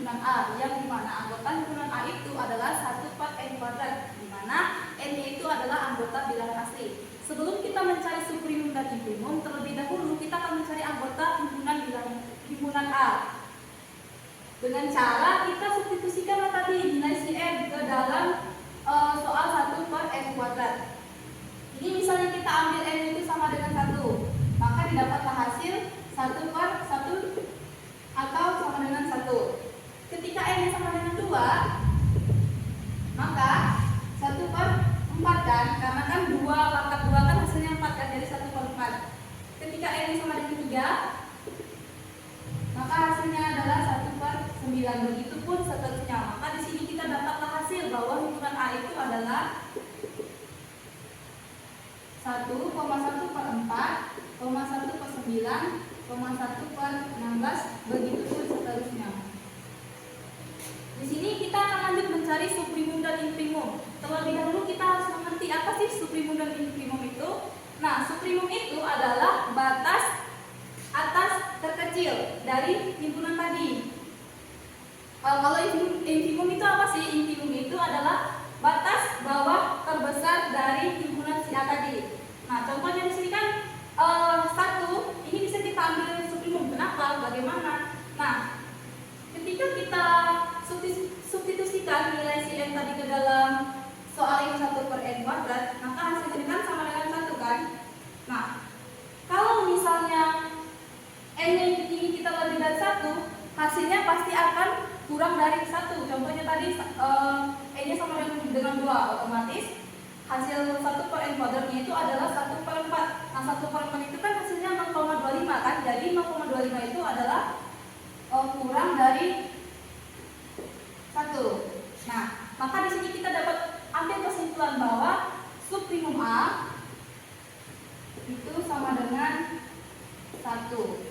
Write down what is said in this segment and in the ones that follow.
himpunan A, yang dimana anggota himpunan A itu adalah 1/n², dimana n itu adalah anggota bilangan asli. Sebelum kita mencari suprimum dan infimum, terlebih dahulu kita akan mencari anggota himpunan A. Dengan cara kita substitusikan tadi nilai si n ke dalam soal 1/n². Ini misalnya kita ambil n itu sama dengan 1, maka didapatlah hasil 1/1 atau sama dengan 1. Ketika n sama dengan 2, maka 1/4 kan, karena kan 2 pangkat 2 kan hasilnya 4 kan, jadi 1/4. Ketika n sama dengan 3, maka hasilnya adalah 1/9. Begitupun seterusnya. Maka di sini kita dapatlah hasil bahwa himpunan A itu adalah 1,1/4, 1/9, 1/16, begitupun seterusnya. Di sini kita akan lanjut mencari suprimum dan infimum. Terlebih dahulu kita harus mengerti apa sih suprimum dan infimum itu. Nah, suprimum itu adalah batas atas terkecil dari himpunan tadi. Kalau infimum itu apa sih? Infimum itu adalah batas bawah terbesar dari himpunan si A tadi. Nah, contohnya di sini kan 1, ini bisa kita ambil suprimum. Kenapa? Bagaimana? Nah, ketika kita substitusikan nilai si n tadi ke dalam soal ini 1/n², maka hasilnya kan sama dengan 1 kan? Nah, kalau misalnya n yang ini kita lebih dari 1, hasilnya pasti akan kurang dari 1. Contohnya tadi n nya sama dengan 2, otomatis hasil 1/n² itu adalah 1/4. Nah, 1/4 itu kan hasilnya 0,25 kan? Jadi 0,25 itu adalah kurang dari 1. Nah, maka di sini kita dapat ambil kesimpulan bahwa suprimum A itu sama dengan 1.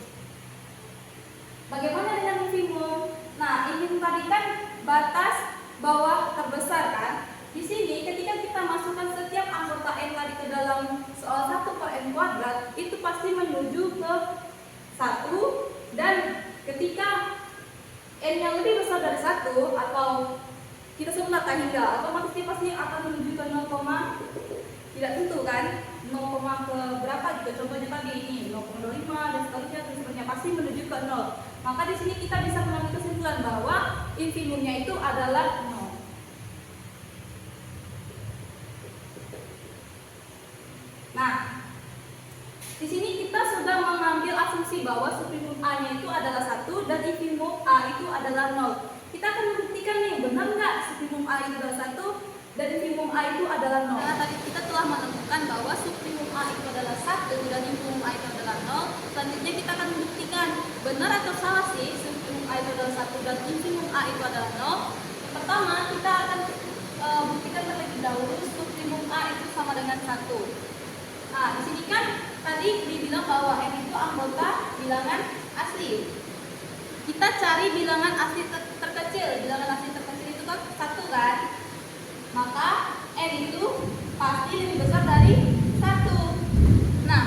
Bagaimana dengan infimum? Nah, infimum tadi kan batas bawah terbesar kan? Di sini ketika kita masukkan setiap anggota n tadi ke dalam soal 1/n², itu pasti menuju ke 1, dan ketika n yang lebih besar dari 1 atau kita sebut kata hingga, otomatis dia pasti akan menuju ke 0, tidak tentu kan, 0, ke berapa gitu. Contohnya tadi ini 0,25 dan seterusnya pasti menuju ke 0. Maka di sini kita bisa mengambil kesimpulan bahwa infimumnya itu adalah 0. Nah, di sini kita sudah mengambil asumsi bahwa suprimum A-nya itu adalah 1 dan infimum A itu adalah 0. Kita akan membuktikan nih, benar nggak suprimum A itu adalah 1 dan infimum A itu adalah 0. Nah, tadi kita telah menemukan bahwa suprimum A itu adalah 1 dan infimum A itu adalah 0. Selanjutnya kita akan membuktikan benar atau salah sih suprimum A itu adalah 1 dan infimum A itu adalah 0. Pertama, kita akan buktikan terlebih dahulu suprimum A itu sama dengan 1. Nah, di sini kan tadi dibilang bahwa n itu anggota bilangan asli. Kita cari bilangan asli terkecil. Bilangan asli terkecil itu kan 1 kan? Maka n itu pasti lebih besar dari 1. Nah,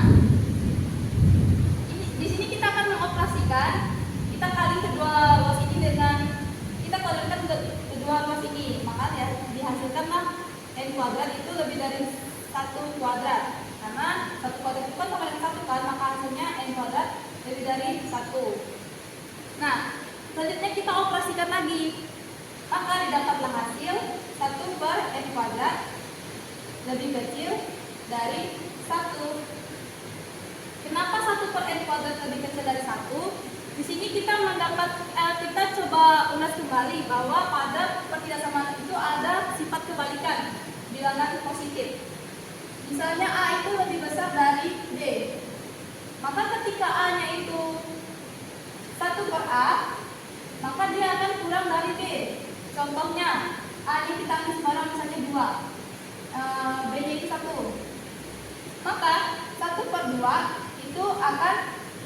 di sini kita akan mengoperasikan. Kita kali kedua ruas ini dengan kita kalikan kedua ruas ini, maka ya dihasilkanlah n² itu lebih dari 1². Karena 1² itu kan sama dengan 1 kan, maka hasilnya n² lebih dari 1. Nah, selanjutnya kita operasikan lagi, maka didapatlah hasil 1/n² lebih kecil dari 1. Kenapa 1/n² lebih kecil dari 1? Di sini kita kita coba ulas kembali bahwa pada pertidaksamaan itu ada sifat kebalikan bilangan positif. Misalnya A itu lebih besar dari B, maka ketika A-nya itu 1/A, maka dia akan kurang dari B. Contohnya, A-nya kita ambil sembarang misalnya 2, B-nya itu 1. Maka 1/2 itu akan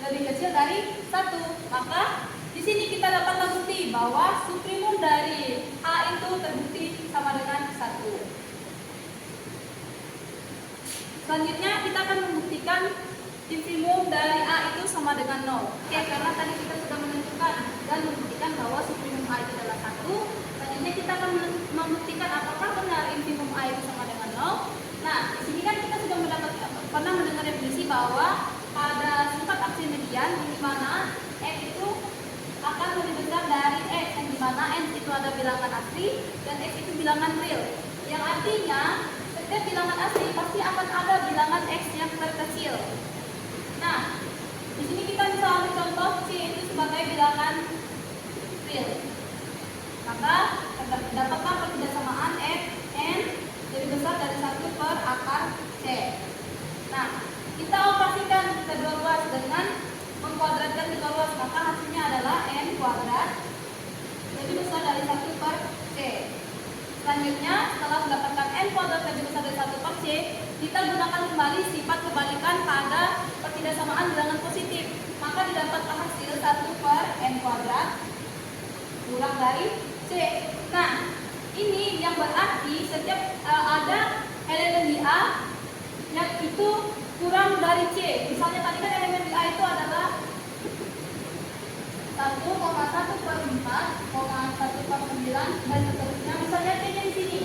lebih kecil dari 1. Maka di sini kita dapat bukti bahwa suprimum dari A itu terbukti sama dengan 1. Selanjutnya kita akan membuktikan infimum dari A itu sama dengan 0. Oke, karena tadi kita sudah menentukan dan membuktikan bahwa suprimum A itu pada bilangan asli dan X itu bilangan real. Yang artinya setiap bilangan asli pasti akan ada bilangan X yang terkecil. Nah, di sini kita bisa ambil contoh C itu sebagai bilangan real. Maka dapatkan perbedasan N lebih besar dari 1 per akar C. Nah, kita operasikan kedua ruas dengan mengkuadratkan kedua ruas, maka hasilnya adalah N kuadrat lebih besar dari 1 per C. Selanjutnya, setelah mendapatkan N kuadrat lebih besar dari 1 per C, kita gunakan kembali sifat kebalikan pada pertidaksamaan bilangan positif. Maka didapatkan hasil 1 per N kuadrat kurang dari C. Nah, ini yang berarti setiap ada elemen di A yang itu kurang dari C. Misalnya tadi kan elemen di A itu adalah 1,1 per 4, 1 per 9, dan seterusnya. Misalnya C-nya di sini.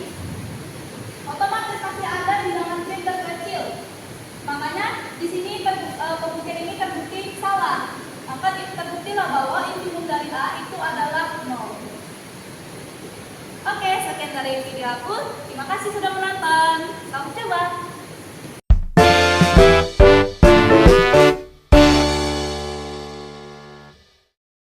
Otomatis pasti ada bilangan C terkecil. Makanya di sini pembuktian ini terbukti salah. Maka terbuktilah bahwa infimum dari A itu adalah 0. Oke, sekian dari video aku. Terima kasih sudah menonton. Selamat coba.